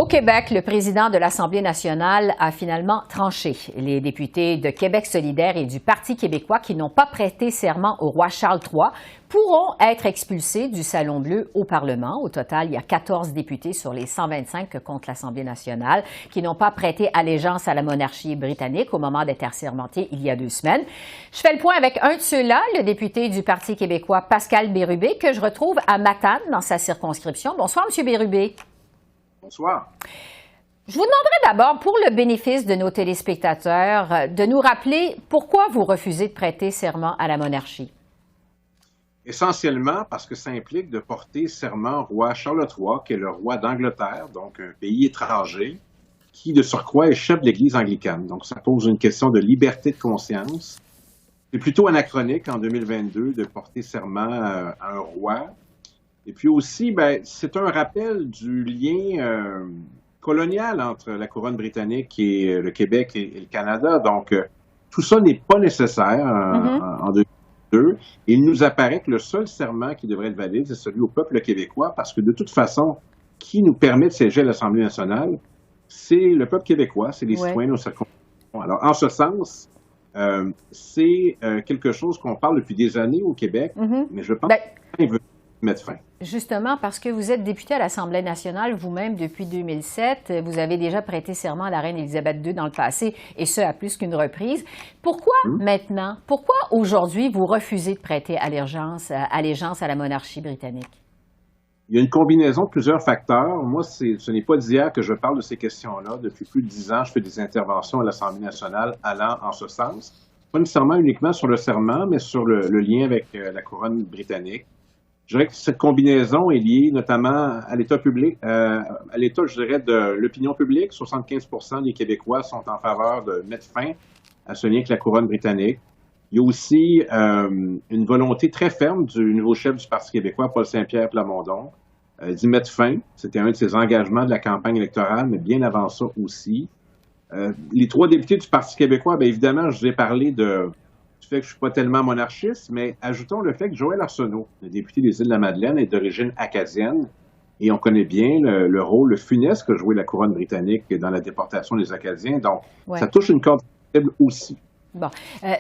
Québec, le président de l'Assemblée nationale a finalement tranché. Les députés de Québec solidaire et du Parti québécois qui n'ont pas prêté serment au roi Charles III pourront être expulsés du Salon Bleu au Parlement. Au total, il y a 14 députés sur les 125 que compte l'Assemblée nationale qui n'ont pas prêté allégeance à la monarchie britannique au moment d'être assermentés il y a 2 semaines. Je fais le point avec un de ceux-là, le député du Parti québécois Pascal Bérubé, que je retrouve à Matane dans sa circonscription. Bonsoir, M. Bérubé. Bonsoir. Je vous demanderai d'abord, pour le bénéfice de nos téléspectateurs, de nous rappeler pourquoi vous refusez de prêter serment à la monarchie. Essentiellement parce que ça implique de porter serment au roi Charles III, qui est le roi d'Angleterre, donc un pays étranger, qui de surcroît est chef de l'Église anglicane. Donc ça pose une question de liberté de conscience. C'est plutôt anachronique en 2022 de porter serment à un roi. Et puis aussi, c'est un rappel du lien colonial entre la couronne britannique et le Québec et le Canada. Donc, tout ça n'est pas nécessaire en 2022. Il nous apparaît que le seul serment qui devrait être valide, c'est celui au peuple québécois, parce que de toute façon, qui nous permet de siéger à l'Assemblée nationale, c'est le peuple québécois, c'est les citoyens de nos circonscriptions. Alors, en ce sens, c'est quelque chose qu'on parle depuis des années au Québec, mais je pense qu'il veut mettre fin. Justement, parce que vous êtes député à l'Assemblée nationale vous-même depuis 2007, vous avez déjà prêté serment à la reine Élisabeth II dans le passé, et ce, à plus qu'une reprise. Pourquoi maintenant, pourquoi aujourd'hui vous refusez de prêter allégeance à la monarchie britannique? Il y a une combinaison de plusieurs facteurs. Moi, ce n'est pas d'hier que je parle de ces questions-là. Depuis plus de 10 ans, je fais des interventions à l'Assemblée nationale allant en ce sens. Pas nécessairement uniquement sur le serment, mais sur le lien avec la couronne britannique. Je dirais que cette combinaison est liée notamment à l'état public, à l'état, je dirais, de l'opinion publique. 75% des Québécois sont en faveur de mettre fin à ce lien avec la couronne britannique. Il y a aussi une volonté très ferme du nouveau chef du Parti québécois, Paul Saint-Pierre Plamondon, d'y mettre fin. C'était un de ses engagements de la campagne électorale, mais bien avant ça aussi. Les 3 députés du Parti québécois, bien évidemment, je vous ai parlé du fait que je ne suis pas tellement monarchiste, mais ajoutons le fait que Joël Arsenault, le député des Îles-de-la-Madeleine, est d'origine acadienne, et on connaît bien le rôle, le funeste que jouait la couronne britannique dans la déportation des Acadiens. Donc, ça touche une corde sensible aussi. Bon.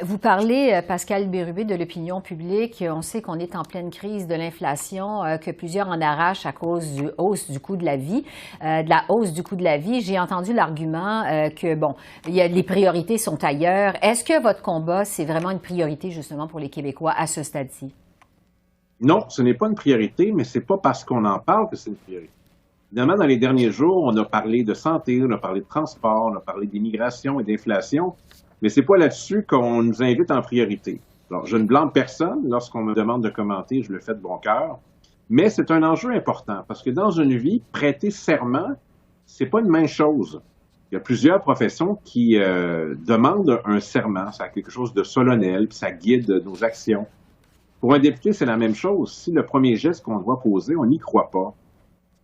Vous parlez, Pascal Bérubé, de l'opinion publique. On sait qu'on est en pleine crise de l'inflation, que plusieurs en arrachent à cause de la hausse du coût de la vie. J'ai entendu l'argument que, les priorités sont ailleurs. Est-ce que votre combat, c'est vraiment une priorité, justement, pour les Québécois à ce stade-ci? Non, ce n'est pas une priorité, mais c'est pas parce qu'on en parle que c'est une priorité. Évidemment, dans les derniers jours, on a parlé de santé, on a parlé de transport, on a parlé d'immigration et d'inflation. Mais c'est pas là-dessus qu'on nous invite en priorité. Alors, je ne blâme personne. Lorsqu'on me demande de commenter, je le fais de bon cœur. Mais c'est un enjeu important parce que dans une vie, prêter serment, c'est pas une mince chose. Il y a plusieurs professions qui demandent un serment. Ça a quelque chose de solennel, puis ça guide nos actions. Pour un député, c'est la même chose. Si le premier geste qu'on doit poser, on n'y croit pas.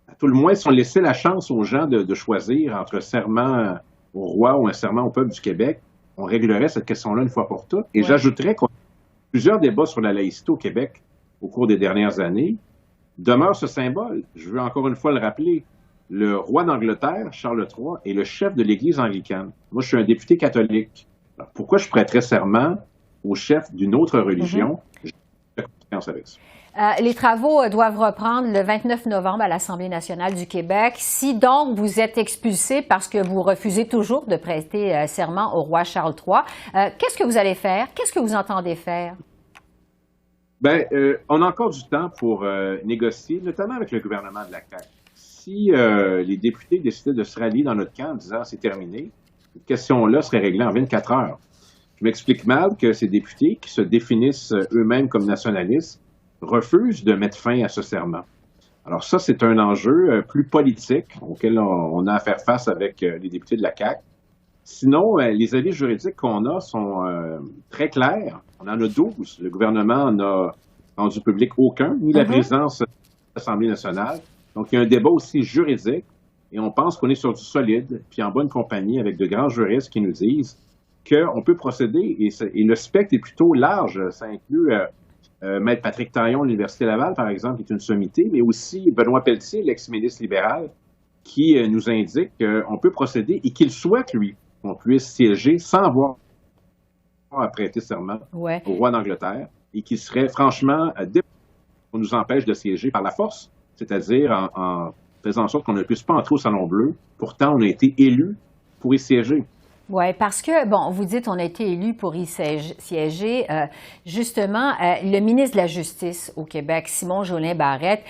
À tout le moins, si on laissait la chance aux gens de choisir entre un serment au roi ou un serment au peuple du Québec, on réglerait cette question-là une fois pour toutes. Et j'ajouterais qu'on a plusieurs débats sur la laïcité au Québec au cours des dernières années. Demeure ce symbole. Je veux encore une fois le rappeler. Le roi d'Angleterre, Charles III, est le chef de l'Église anglicane. Moi, je suis un député catholique. Alors, pourquoi je prêterais serment au chef d'une autre religion? J'ai confiance avec ça. Les travaux doivent reprendre le 29 novembre à l'Assemblée nationale du Québec. Si donc vous êtes expulsé parce que vous refusez toujours de prêter serment au roi Charles III, qu'est-ce que vous allez faire? Qu'est-ce que vous entendez faire? On a encore du temps pour négocier, notamment avec le gouvernement de la CAQ. Si les députés décidaient de se rallier dans notre camp en disant c'est terminé, cette question-là serait réglée en 24 heures. Je m'explique mal que ces députés qui se définissent eux-mêmes comme nationalistes refusent de mettre fin à ce serment. Alors ça, c'est un enjeu plus politique auquel on a à faire face avec les députés de la CAQ. Sinon, les avis juridiques qu'on a sont très clairs. On en a 12. Le gouvernement n'a rendu public aucun, ni la présidence de l'Assemblée nationale. Donc, il y a un débat aussi juridique et on pense qu'on est sur du solide, puis en bonne compagnie avec de grands juristes qui nous disent qu'on peut procéder et le spectre est plutôt large. Ça inclut Maître Patrick Taillon de l'Université Laval, par exemple, qui est une sommité, mais aussi Benoît Pelletier, l'ex-ministre libéral, qui nous indique qu'on peut procéder et qu'il souhaite, lui, qu'on puisse siéger sans avoir à prêter serment Ouais. au roi d'Angleterre et qui serait franchement qu'on nous empêche de siéger par la force, c'est-à-dire en faisant en sorte qu'on ne puisse pas entrer au Salon Bleu. Pourtant, on a été élus pour y siéger. Oui, parce que, bon, vous dites on a été élu pour y siéger. Justement, le ministre de la Justice au Québec, Simon Jolin Barrette,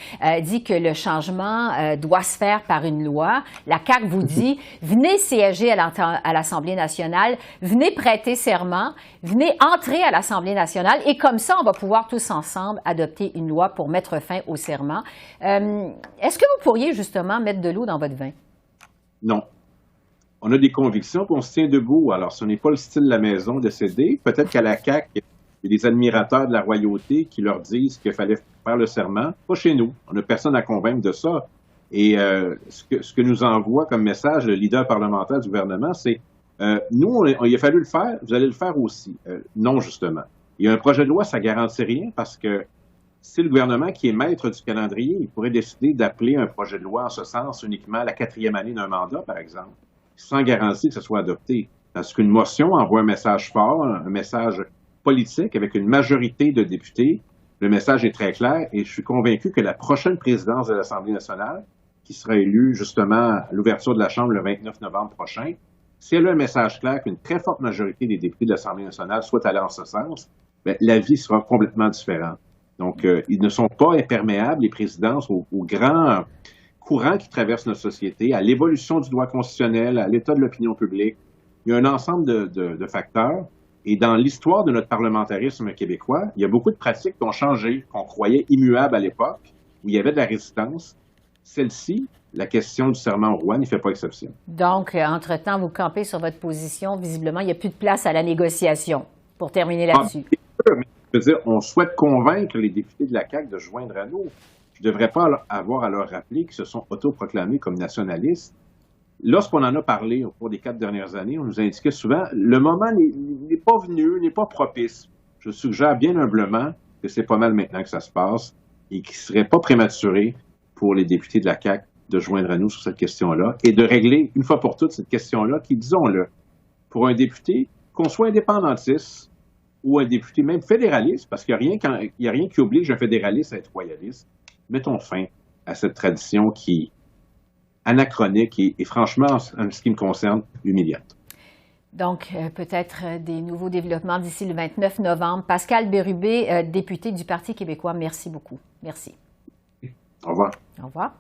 dit que le changement doit se faire par une loi. La CAQ vous dit, venez siéger à l'Assemblée nationale, venez prêter serment, venez entrer à l'Assemblée nationale et comme ça, on va pouvoir tous ensemble adopter une loi pour mettre fin au serment. Est-ce que vous pourriez justement mettre de l'eau dans votre vin? Non. On a des convictions, puis on se tient debout. Alors, ce n'est pas le style de la maison de céder. Peut-être qu'à la CAQ, il y a des admirateurs de la royauté qui leur disent qu'il fallait faire le serment. Pas chez nous. On n'a personne à convaincre de ça. Et ce que nous envoie comme message le leader parlementaire du gouvernement, c'est nous, il a fallu le faire, vous allez le faire aussi. Non, justement. Il y a un projet de loi, ça ne garantit rien parce que c'est le gouvernement qui est maître du calendrier. Il pourrait décider d'appeler un projet de loi en ce sens uniquement la 4e année d'un mandat, par exemple, sans garantie que ce soit adopté. Parce qu'une motion envoie un message fort, un message politique avec une majorité de députés. Le message est très clair et je suis convaincu que la prochaine présidence de l'Assemblée nationale, qui sera élue justement à l'ouverture de la Chambre le 29 novembre prochain, si elle a un message clair qu'une très forte majorité des députés de l'Assemblée nationale soit allée en ce sens, bien, la vie sera complètement différente. Donc, ils ne sont pas imperméables, les présidences, aux grands courants qui traversent notre société, à l'évolution du droit constitutionnel, à l'état de l'opinion publique. Il y a un ensemble de facteurs. Et dans l'histoire de notre parlementarisme québécois, il y a beaucoup de pratiques qui ont changé, qu'on croyait immuables à l'époque, où il y avait de la résistance. Celle-ci, la question du serment au roi, n'y fait pas exception. Donc, entre-temps, vous campez sur votre position. Visiblement, il n'y a plus de place à la négociation. Pour terminer là-dessus. Je veux dire, on souhaite convaincre les députés de la CAQ de se joindre à nous. Je ne devrais pas avoir à leur rappeler qu'ils se sont autoproclamés comme nationalistes. Lorsqu'on en a parlé au cours des 4 dernières années, on nous indiquait souvent le moment n'est pas venu, n'est pas propice. Je suggère bien humblement que c'est pas mal maintenant que ça se passe et qu'il ne serait pas prématuré pour les députés de la CAQ de joindre à nous sur cette question-là et de régler une fois pour toutes cette question-là qui, disons-le, pour un député, qu'on soit indépendantiste ou un député même fédéraliste, parce qu'il n'y a rien qui oblige un fédéraliste à être royaliste, mettons fin à cette tradition qui est anachronique et franchement, en ce qui me concerne, humiliante. Donc, peut-être des nouveaux développements d'ici le 29 novembre. Pascal Bérubé, député du Parti québécois, merci beaucoup. Merci. Au revoir. Au revoir.